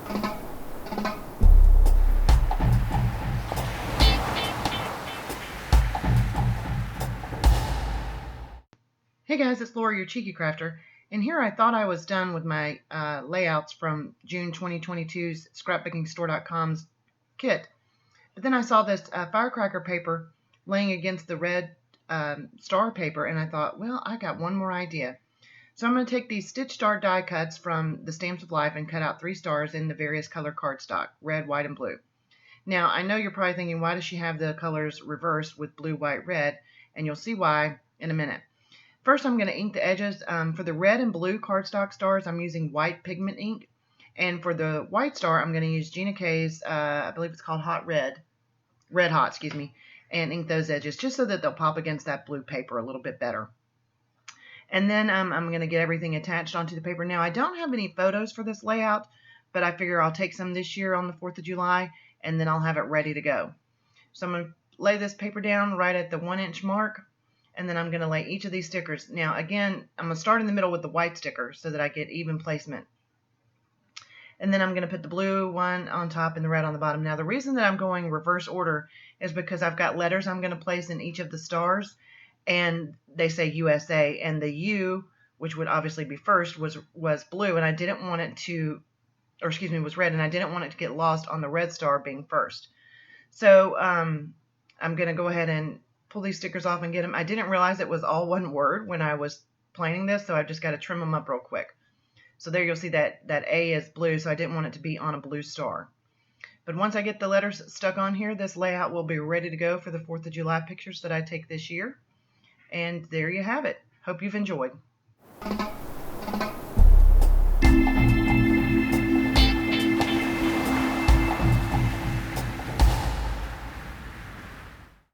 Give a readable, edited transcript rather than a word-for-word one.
Hey guys, it's Laura, your Cheeky Crafter, and here I thought I was done with my layouts from June 2022's scrapbookingstore.com's kit, but then I saw this firecracker paper laying against the red star paper, and I thought, well, I got one more idea. So I'm going to take these stitch star die cuts from the Stamps of Life and cut out 3 stars in the various color cardstock, red, white, and blue. Now, I know you're probably thinking, why does she have the colors reversed with blue, white, red? And you'll see why in a minute. First, I'm going to ink the edges. For the red and blue cardstock stars, I'm using white pigment ink. And for the white star, I'm going to use Gina K's, I believe it's called Red Hot, excuse me, and ink those edges just so that they'll pop against that blue paper a little bit better. And then I'm going to get everything attached onto the paper. Now, I don't have any photos for this layout, but I figure I'll take some this year on the 4th of July, and then I'll have it ready to go. So I'm going to lay this paper down right at the 1-inch mark. And then I'm going to lay each of these stickers. Now, again, I'm going to start in the middle with the white sticker so that I get even placement. And then I'm going to put the blue one on top and the red on the bottom. Now, the reason that I'm going reverse order is because I've got letters I'm going to place in each of the stars, and they say USA, and the U, which would obviously be first, was blue, and I didn't want it to, or excuse me, was red, and I didn't want it to get lost on the red star being first. So I'm going to go ahead and pull these stickers off and get them. I didn't realize it was all one word when I was planing this, so I've just got to trim them up real quick. So there you'll see that A is blue, so I didn't want it to be on a blue star. But once I get the letters stuck on here, this layout will be ready to go for the 4th of July pictures that I take this year. And there you have it. Hope you've enjoyed.